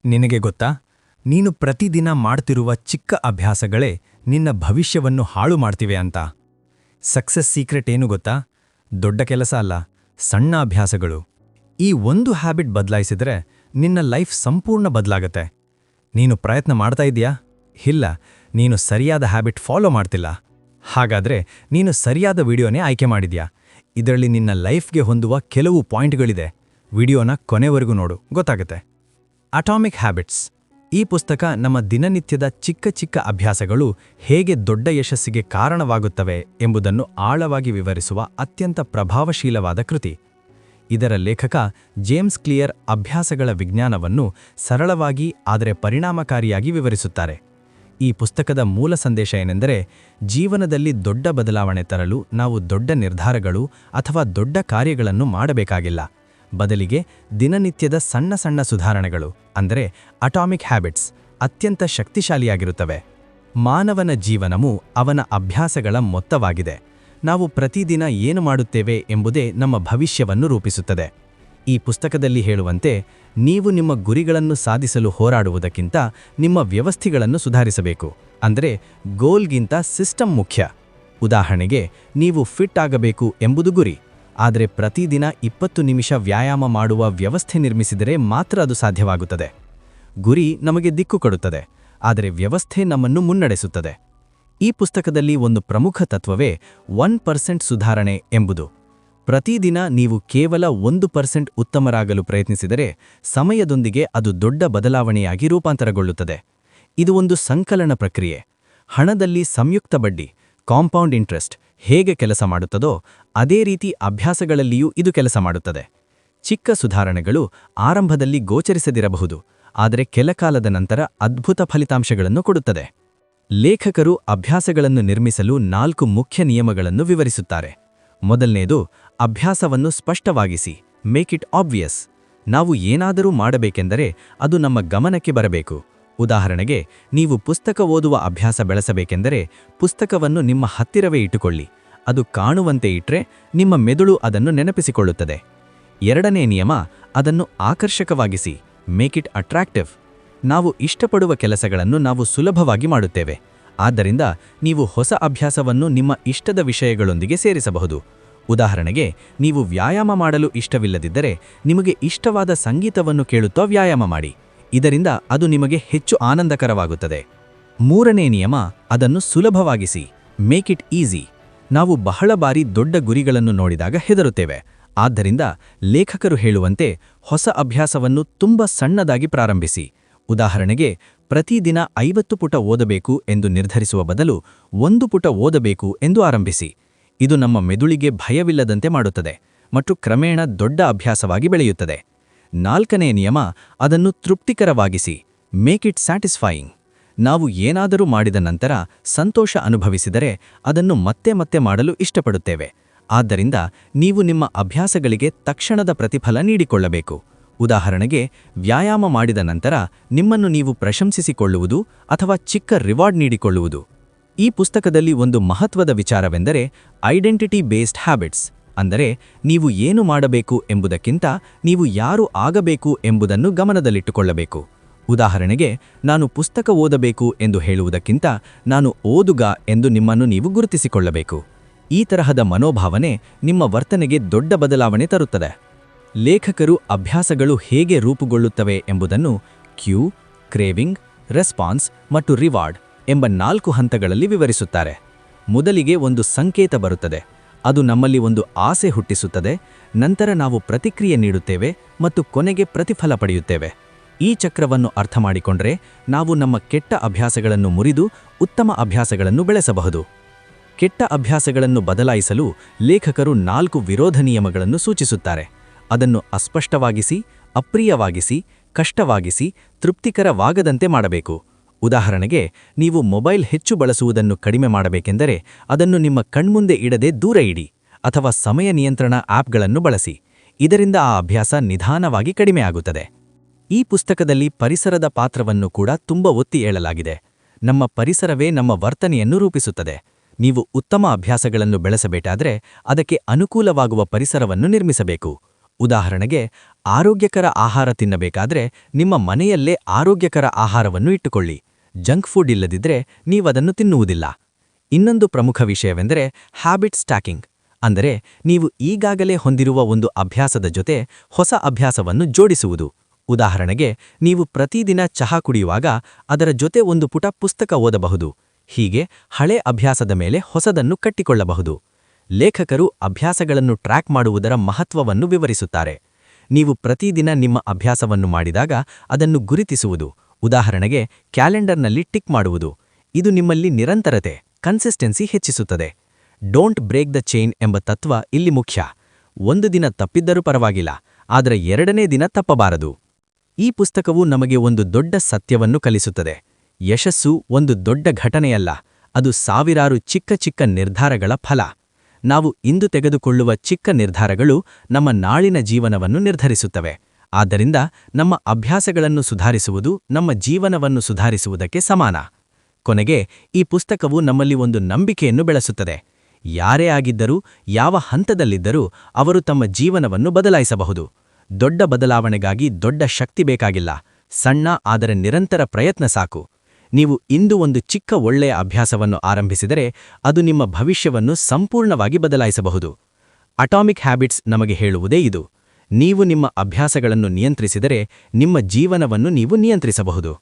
ನಿನಗೆ ಗೊತ್ತಾ, ನೀನು ಪ್ರತಿದಿನ ಮಾಡ್ತಿರುವ ಚಿಕ್ಕ ಅಭ್ಯಾಸಗಳೇ ನಿನ್ನ ಭವಿಷ್ಯವನ್ನು ಹಾಳು ಮಾಡ್ತಿವೆ ಅಂತ. ಸಕ್ಸಸ್ ಸೀಕ್ರೆಟ್ ಏನು ಗೊತ್ತಾ? ದೊಡ್ಡ ಕೆಲಸ ಅಲ್ಲ, ಸಣ್ಣ ಅಭ್ಯಾಸಗಳು. ಈ ಒಂದು ಹ್ಯಾಬಿಟ್ ಬದಲಾಯಿಸಿದ್ರೆ ನಿನ್ನ ಲೈಫ್ ಸಂಪೂರ್ಣ ಬದಲಾಗತ್ತೆ. ನೀನು ಪ್ರಯತ್ನ ಮಾಡ್ತಾ ಇದೆಯಾ? ಇಲ್ಲ, ನೀನು ಸರಿಯಾದ ಹ್ಯಾಬಿಟ್ ಫಾಲೋ ಮಾಡ್ತಿಲ್ಲ. ಹಾಗಾದ್ರೆ ನೀನು ಸರಿಯಾದ ವಿಡಿಯೋನೇ ಆಯ್ಕೆ ಮಾಡಿದ್ಯಾ. ಇದರಲ್ಲಿ ನಿನ್ನ ಲೈಫ್ಗೆ ಹೊಂದುವ ಕೆಲವು ಪಾಯಿಂಟ್ಗಳಿದೆ. ವಿಡಿಯೋನ ಕೊನೆವರೆಗೂ ನೋಡು, ಗೊತ್ತಾಗುತ್ತೆ. Atomic habits. ಈ ಪುಸ್ತಕ ನಮ್ಮ ದಿನನಿತ್ಯದ ಚಿಕ್ಕ ಚಿಕ್ಕ ಅಭ್ಯಾಸಗಳು ಹೇಗೆ ದೊಡ್ಡ ಯಶಸ್ಸಿಗೆ ಕಾರಣವಾಗುತ್ತವೆ ಎಂಬುದನ್ನು ಆಳವಾಗಿ ವಿವರಿಸುವ ಅತ್ಯಂತ ಪ್ರಭಾವಶೀಲವಾದ ಕೃತಿ. ಇದರ ಲೇಖಕ ಜೇಮ್ಸ್ ಕ್ಲಿಯರ್ ಅಭ್ಯಾಸಗಳ ವಿಜ್ಞಾನವನ್ನು ಸರಳವಾಗಿ ಆದರೆ ಪರಿಣಾಮಕಾರಿಯಾಗಿ ವಿವರಿಸುತ್ತಾರೆ. ಈ ಪುಸ್ತಕದ ಮೂಲ ಸಂದೇಶ ಏನೆಂದರೆ, ಜೀವನದಲ್ಲಿ ದೊಡ್ಡ ಬದಲಾವಣೆ ತರಲು ನಾವು ದೊಡ್ಡ ನಿರ್ಧಾರಗಳು ಅಥವಾ ದೊಡ್ಡ ಕಾರ್ಯಗಳನ್ನು ಮಾಡಬೇಕಾಗಿಲ್ಲ. ಬದಲಿಗೆ ದಿನನಿತ್ಯದ ಸಣ್ಣ ಸಣ್ಣ ಸುಧಾರಣೆಗಳು ಅಂದರೆ ಅಟಾಮಿಕ್ ಹ್ಯಾಬಿಟ್ಸ್ ಅತ್ಯಂತ ಶಕ್ತಿಶಾಲಿಯಾಗಿರುತ್ತವೆ. ಮಾನವನ ಜೀವನವು ಅವನ ಅಭ್ಯಾಸಗಳ ಮೊತ್ತವಾಗಿದೆ. ನಾವು ಪ್ರತಿದಿನ ಏನು ಮಾಡುತ್ತೇವೆ ಎಂಬುದೇ ನಮ್ಮ ಭವಿಷ್ಯವನ್ನು ರೂಪಿಸುತ್ತದೆ. ಈ ಪುಸ್ತಕದಲ್ಲಿ ಹೇಳುವಂತೆ, ನೀವು ನಿಮ್ಮ ಗುರಿಗಳನ್ನು ಸಾಧಿಸಲು ಹೋರಾಡುವುದಕ್ಕಿಂತ ನಿಮ್ಮ ವ್ಯವಸ್ಥೆಗಳನ್ನು ಸುಧಾರಿಸಬೇಕು. ಅಂದರೆ ಗೋಲ್ಗಿಂತ ಸಿಸ್ಟಮ್ ಮುಖ್ಯ. ಉದಾಹರಣೆಗೆ, ನೀವು ಫಿಟ್ ಆಗಬೇಕು ಎಂಬುದು ಗುರಿ. ಆದರೆ ಪ್ರತಿದಿನ 20 ನಿಮಿಷ ವ್ಯಾಯಾಮ ಮಾಡುವ ವ್ಯವಸ್ಥೆ ನಿರ್ಮಿಸಿದರೆ ಮಾತ್ರ ಅದು ಸಾಧ್ಯವಾಗುತ್ತದೆ. ಗುರಿ ನಮಗೆ ದಿಕ್ಕು ಕೊಡುತ್ತದೆ, ಆದರೆ ವ್ಯವಸ್ಥೆ ನಮ್ಮನ್ನು ಮುನ್ನಡೆಸುತ್ತದೆ. ಈ ಪುಸ್ತಕದಲ್ಲಿ ಒಂದು ಪ್ರಮುಖ ತತ್ವವೇ 1% ಸುಧಾರಣೆ ಎಂಬುದು. ಪ್ರತಿದಿನ ನೀವು ಕೇವಲ 1% ಉತ್ತಮರಾಗಲು ಪ್ರಯತ್ನಿಸಿದರೆ ಸಮಯದೊಂದಿಗೆ ಅದು ದೊಡ್ಡ ಬದಲಾವಣೆಯಾಗಿ ರೂಪಾಂತರಗೊಳ್ಳುತ್ತದೆ. ಇದು ಒಂದು ಸಂಕಲನ ಪ್ರಕ್ರಿಯೆ. ಹಣದಲ್ಲಿ ಸಂಯುಕ್ತ ಬಡ್ಡಿ, ಕಾಂಪೌಂಡ್ ಇಂಟ್ರೆಸ್ಟ್ ಹೇಗೆ ಕೆಲಸ ಮಾಡುತ್ತದೋ ಅದೇ ರೀತಿ ಅಭ್ಯಾಸಗಳಲ್ಲಿಯೂ ಇದು ಕೆಲಸ ಮಾಡುತ್ತದೆ. ಚಿಕ್ಕ ಸುಧಾರಣೆಗಳು ಆರಂಭದಲ್ಲಿ ಗೋಚರಿಸದಿರಬಹುದು, ಆದರೆ ಕೆಲಕಾಲದ ನಂತರ ಅದ್ಭುತ ಫಲಿತಾಂಶಗಳನ್ನು ಕೊಡುತ್ತದೆ. ಲೇಖಕರು ಅಭ್ಯಾಸಗಳನ್ನು ನಿರ್ಮಿಸಲು 4 ಮುಖ್ಯ ನಿಯಮಗಳನ್ನು ವಿವರಿಸುತ್ತಾರೆ. ಮೊದಲನೇದು, ಅಭ್ಯಾಸವನ್ನು ಸ್ಪಷ್ಟವಾಗಿಸಿ, ಮೇಕ್ ಇಟ್ ಆಬ್ವಿಯಸ್. ನಾವು ಏನಾದರೂ ಮಾಡಬೇಕೆಂದರೆ ಅದು ನಮ್ಮ ಗಮನಕ್ಕೆ ಬರಬೇಕು. ಉದಾಹರಣೆಗೆ, ನೀವು ಪುಸ್ತಕ ಓದುವ ಅಭ್ಯಾಸ ಬೆಳೆಸಬೇಕೆಂದರೆ ಪುಸ್ತಕವನ್ನು ನಿಮ್ಮ ಹತ್ತಿರವೇ ಇಟ್ಟುಕೊಳ್ಳಿ. ಅದು ಕಾಣುವಂತೆ ಇಟ್ಟರೆ ನಿಮ್ಮ ಮೆದುಳು ಅದನ್ನು ನೆನಪಿಸಿಕೊಳ್ಳುತ್ತದೆ. ಎರಡನೇ ನಿಯಮ, ಅದನ್ನು ಆಕರ್ಷಕವಾಗಿಸಿ, ಮೇಕ್ ಇಟ್ ಅಟ್ರಾಕ್ಟಿವ್. ನಾವು ಇಷ್ಟಪಡುವ ಕೆಲಸಗಳನ್ನು ನಾವು ಸುಲಭವಾಗಿ ಮಾಡುತ್ತೇವೆ. ಆದ್ದರಿಂದ ನೀವು ಹೊಸ ಅಭ್ಯಾಸವನ್ನು ನಿಮ್ಮ ಇಷ್ಟದ ವಿಷಯಗಳೊಂದಿಗೆ ಸೇರಿಸಬಹುದು. ಉದಾಹರಣೆಗೆ, ನೀವು ವ್ಯಾಯಾಮ ಮಾಡಲು ಇಷ್ಟವಿಲ್ಲದಿದ್ದರೆ ನಿಮಗೆ ಇಷ್ಟವಾದ ಸಂಗೀತವನ್ನು ಕೇಳುತ್ತಾ ವ್ಯಾಯಾಮ ಮಾಡಿ. ಇದರಿಂದ ಅದು ನಿಮಗೆ ಹೆಚ್ಚು ಆನಂದಕರವಾಗುತ್ತದೆ. ಮೂರನೇ ನಿಯಮ, ಅದನ್ನು ಸುಲಭವಾಗಿಸಿ, ಮೇಕ್ ಇಟ್ ಈಸಿ. ನಾವು ಬಹಳ ಬಾರಿ ದೊಡ್ಡ ಗುರಿಗಳನ್ನು ನೋಡಿದಾಗ ಹೆದರುತ್ತೇವೆ. ಆದ್ದರಿಂದ ಲೇಖಕರು ಹೇಳುವಂತೆ ಹೊಸ ಅಭ್ಯಾಸವನ್ನು ತುಂಬ ಸಣ್ಣದಾಗಿ ಪ್ರಾರಂಭಿಸಿ. ಉದಾಹರಣೆಗೆ, ಪ್ರತಿದಿನ 50 ಪುಟ ಓದಬೇಕು ಎಂದು ನಿರ್ಧರಿಸುವ ಬದಲು 1 ಪುಟ ಓದಬೇಕು ಎಂದು ಆರಂಭಿಸಿ. ಇದು ನಮ್ಮ ಮೆದುಳಿಗೆ ಭಯವಿಲ್ಲದಂತೆ ಮಾಡುತ್ತದೆ ಮತ್ತು ಕ್ರಮೇಣ ದೊಡ್ಡ ಅಭ್ಯಾಸವಾಗಿ ಬೆಳೆಯುತ್ತದೆ. ನಾಲ್ಕನೇ ನಿಯಮ, ಅದನ್ನು ತೃಪ್ತಿಕರವಾಗಿಸಿ, ಮೇಕ್ ಇಟ್ ಸ್ಯಾಟಿಸ್ಫೈಯಿಂಗ್. ನಾವು ಏನಾದರೂ ಮಾಡಿದ ನಂತರ ಸಂತೋಷ ಅನುಭವಿಸಿದರೆ ಅದನ್ನು ಮತ್ತೆ ಮತ್ತೆ ಮಾಡಲು ಇಷ್ಟಪಡುತ್ತೇವೆ. ಆದ್ದರಿಂದ ನೀವು ನಿಮ್ಮ ಅಭ್ಯಾಸಗಳಿಗೆ ತಕ್ಷಣದ ಪ್ರತಿಫಲ ನೀಡಿಕೊಳ್ಳಬೇಕು. ಉದಾಹರಣೆಗೆ, ವ್ಯಾಯಾಮ ಮಾಡಿದ ನಂತರ ನಿಮ್ಮನ್ನು ನೀವು ಪ್ರಶಂಸಿಸಿಕೊಳ್ಳುವುದು ಅಥವಾ ಚಿಕ್ಕ ರಿವಾರ್ಡ್ ನೀಡಿಕೊಳ್ಳುವುದು. ಈ ಪುಸ್ತಕದಲ್ಲಿ ಒಂದು ಮಹತ್ವದ ವಿಚಾರವೆಂದರೆ ಐಡೆಂಟಿಟಿ ಬೇಸ್ಡ್ ಹ್ಯಾಬಿಟ್ಸ್. ಅಂದರೆ ನೀವು ಏನು ಮಾಡಬೇಕು ಎಂಬುದಕ್ಕಿಂತ ನೀವು ಯಾರು ಆಗಬೇಕು ಎಂಬುದನ್ನು ಗಮನದಲ್ಲಿಟ್ಟುಕೊಳ್ಳಬೇಕು. ಉದಾಹರಣೆಗೆ, ನಾನು ಪುಸ್ತಕ ಓದಬೇಕು ಎಂದು ಹೇಳುವುದಕ್ಕಿಂತ ನಾನು ಓದುಗ ಎಂದು ನಿಮ್ಮನ್ನು ನೀವು ಗುರುತಿಸಿಕೊಳ್ಳಬೇಕು. ಈ ತರಹದ ಮನೋಭಾವನೆ ನಿಮ್ಮ ವರ್ತನೆಗೆ ದೊಡ್ಡ ಬದಲಾವಣೆ ತರುತ್ತದೆ. ಲೇಖಕರು ಅಭ್ಯಾಸಗಳು ಹೇಗೆ ರೂಪುಗೊಳ್ಳುತ್ತವೆ ಎಂಬುದನ್ನು ಕ್ಯೂ, ಕ್ರೇವಿಂಗ್, ರೆಸ್ಪಾನ್ಸ್ ಮತ್ತು ರಿವಾರ್ಡ್ ಎಂಬ 4 ಹಂತಗಳಲ್ಲಿ ವಿವರಿಸುತ್ತಾರೆ. ಮೊದಲಿಗೆ ಒಂದು ಸಂಕೇತ ಬರುತ್ತದೆ. ಅದು ನಮ್ಮಲ್ಲಿ ಒಂದು ಆಸೆ ಹುಟ್ಟಿಸುತ್ತದೆ. ನಂತರ ನಾವು ಪ್ರತಿಕ್ರಿಯೆ ನೀಡುತ್ತೇವೆ ಮತ್ತು ಕೊನೆಗೆ ಪ್ರತಿಫಲ ಪಡೆಯುತ್ತೇವೆ. ಈ ಚಕ್ರವನ್ನು ಅರ್ಥಮಾಡಿಕೊಂಡರೆ ನಾವು ನಮ್ಮ ಕೆಟ್ಟ ಅಭ್ಯಾಸಗಳನ್ನು ಮುರಿದು ಉತ್ತಮ ಅಭ್ಯಾಸಗಳನ್ನು ಬೆಳೆಸಬಹುದು. ಕೆಟ್ಟ ಅಭ್ಯಾಸಗಳನ್ನು ಬದಲಾಯಿಸಲು ಲೇಖಕರು 4 ವಿರೋಧ ನಿಯಮಗಳನ್ನು ಸೂಚಿಸುತ್ತಾರೆ. ಅದನ್ನು ಅಸ್ಪಷ್ಟವಾಗಿಸಿ, ಅಪ್ರಿಯವಾಗಿಸಿ, ಕಷ್ಟವಾಗಿಸಿ, ತೃಪ್ತಿಕರವಾಗದಂತೆ ಮಾಡಬೇಕು. ಉದಾಹರಣೆಗೆ, ನೀವು ಮೊಬೈಲ್ ಹೆಚ್ಚು ಬಳಸುವುದನ್ನು ಕಡಿಮೆ ಮಾಡಬೇಕೆಂದರೆ ಅದನ್ನು ನಿಮ್ಮ ಕಣ್ಮುಂದೆ ಇಡದೆ ದೂರ ಇಡಿ ಅಥವಾ ಸಮಯ ನಿಯಂತ್ರಣ ಆಪ್ಗಳನ್ನು ಬಳಸಿ. ಇದರಿಂದ ಆ ಅಭ್ಯಾಸ ನಿಧಾನವಾಗಿ ಕಡಿಮೆಯಾಗುತ್ತದೆ. ಈ ಪುಸ್ತಕದಲ್ಲಿ ಪರಿಸರದ ಪಾತ್ರವನ್ನು ಕೂಡ ತುಂಬ ಒತ್ತಿ ಹೇಳಲಾಗಿದೆ. ನಮ್ಮ ಪರಿಸರವೇ ನಮ್ಮ ವರ್ತನೆಯನ್ನು ರೂಪಿಸುತ್ತದೆ. ನೀವು ಉತ್ತಮ ಅಭ್ಯಾಸಗಳನ್ನು ಬೆಳೆಸಬೇಕಾದರೆ ಅದಕ್ಕೆ ಅನುಕೂಲವಾಗುವ ಪರಿಸರವನ್ನು ನಿರ್ಮಿಸಬೇಕು. ಉದಾಹರಣೆಗೆ, ಆರೋಗ್ಯಕರ ಆಹಾರ ತಿನ್ನಬೇಕಾದ್ರೆ ನಿಮ್ಮ ಮನೆಯಲ್ಲೇ ಆರೋಗ್ಯಕರ ಆಹಾರವನ್ನು ಇಟ್ಟುಕೊಳ್ಳಿ. ಜಂಕ್ ಫುಡ್ ಇಲ್ಲದಿದ್ರೆ ನೀವದನ್ನು ತಿನ್ನುವುದಿಲ್ಲ. ಇನ್ನೊಂದು ಪ್ರಮುಖ ವಿಷಯವೆಂದರೆ ಹ್ಯಾಬಿಟ್ ಸ್ಟ್ಯಾಕಿಂಗ್. ಅಂದರೆ ನೀವು ಈಗಾಗಲೇ ಹೊಂದಿರುವ ಒಂದು ಅಭ್ಯಾಸದ ಜೊತೆ ಹೊಸ ಅಭ್ಯಾಸವನ್ನು ಜೋಡಿಸುವುದು. ಉದಾಹರಣೆಗೆ, ನೀವು ಪ್ರತಿದಿನ ಚಹಾ ಕುಡಿಯುವಾಗ ಅದರ ಜೊತೆ ಒಂದು ಪುಟ ಪುಸ್ತಕ ಓದಬಹುದು. ಹೀಗೆ ಹಳೆ ಅಭ್ಯಾಸದ ಮೇಲೆ ಹೊಸದನ್ನು ಕಟ್ಟಿಕೊಳ್ಳಬಹುದು. ಲೇಖಕರು ಅಭ್ಯಾಸಗಳನ್ನು ಟ್ರ್ಯಾಕ್ ಮಾಡುವುದರ ಮಹತ್ವವನ್ನು ವಿವರಿಸುತ್ತಾರೆ. ನೀವು ಪ್ರತಿದಿನ ನಿಮ್ಮ ಅಭ್ಯಾಸವನ್ನು ಮಾಡಿದಾಗ ಅದನ್ನು ಗುರುತಿಸುವುದು. ಉದಾಹರಣೆಗೆ, ಕ್ಯಾಲೆಂಡರ್ನಲ್ಲಿ ಟಿಕ್ ಮಾಡುವುದು. ಇದು ನಿಮ್ಮಲ್ಲಿ ನಿರಂತರತೆ, ಕನ್ಸಿಸ್ಟೆನ್ಸಿ ಹೆಚ್ಚಿಸುತ್ತದೆ. ಡೋಂಟ್ ಬ್ರೇಕ್ ದ ಚೈನ್ ಎಂಬ ತತ್ವ ಇಲ್ಲಿ ಮುಖ್ಯ. ಒಂದು ದಿನ ತಪ್ಪಿದ್ದರೂ ಪರವಾಗಿಲ್ಲ, ಆದರೆ ಎರಡನೇ ದಿನ ತಪ್ಪಬಾರದು. ಈ ಪುಸ್ತಕವು ನಮಗೆ ಒಂದು ದೊಡ್ಡ ಸತ್ಯವನ್ನು ಕಲಿಸುತ್ತದೆ. ಯಶಸ್ಸು ಒಂದು ದೊಡ್ಡ ಘಟನೆಯಲ್ಲ, ಅದು ಸಾವಿರಾರು ಚಿಕ್ಕ ಚಿಕ್ಕ ನಿರ್ಧಾರಗಳ ಫಲ. ನಾವು ಇಂದು ತೆಗೆದುಕೊಳ್ಳುವ ಚಿಕ್ಕ ನಿರ್ಧಾರಗಳು ನಮ್ಮ ನಾಳಿನ ಜೀವನವನ್ನು ನಿರ್ಧರಿಸುತ್ತವೆ. ಆದ್ದರಿಂದ ನಮ್ಮ ಅಭ್ಯಾಸಗಳನ್ನು ಸುಧಾರಿಸುವುದು ನಮ್ಮ ಜೀವನವನ್ನು ಸುಧಾರಿಸುವುದಕ್ಕೆ ಸಮಾನ. ಕೊನೆಗೆ, ಈ ಪುಸ್ತಕವು ನಮ್ಮಲ್ಲಿ ಒಂದು ನಂಬಿಕೆಯನ್ನು ಬೆಳೆಸುತ್ತದೆ. ಯಾರೇ ಆಗಿದ್ದರೂ, ಯಾವ ಹಂತದಲ್ಲಿದ್ದರೂ ಅವರು ತಮ್ಮ ಜೀವನವನ್ನು ಬದಲಾಯಿಸಬಹುದು. ದೊಡ್ಡ ಬದಲಾವಣೆಗಾಗಿ ದೊಡ್ಡ ಶಕ್ತಿ ಬೇಕಾಗಿಲ್ಲ, ಸಣ್ಣ ಆದರೆ ನಿರಂತರ ಪ್ರಯತ್ನ ಸಾಕು. ನೀವು ಇಂದು ಒಂದು ಚಿಕ್ಕ ಒಳ್ಳೆಯ ಅಭ್ಯಾಸವನ್ನು ಆರಂಭಿಸಿದರೆ ಅದು ನಿಮ್ಮ ಭವಿಷ್ಯವನ್ನು ಸಂಪೂರ್ಣವಾಗಿ ಬದಲಾಯಿಸಬಹುದು. ಅಟಾಮಿಕ್ ಹ್ಯಾಬಿಟ್ಸ್ ನಮಗೆ ಹೇಳುವುದೇ ಇದು. ನೀವು ನಿಮ್ಮ ಅಭ್ಯಾಸಗಳನ್ನು ನಿಯಂತ್ರಿಸಿದರೆ ನಿಮ್ಮ ಜೀವನವನ್ನು ನೀವು ನಿಯಂತ್ರಿಸಬಹುದು.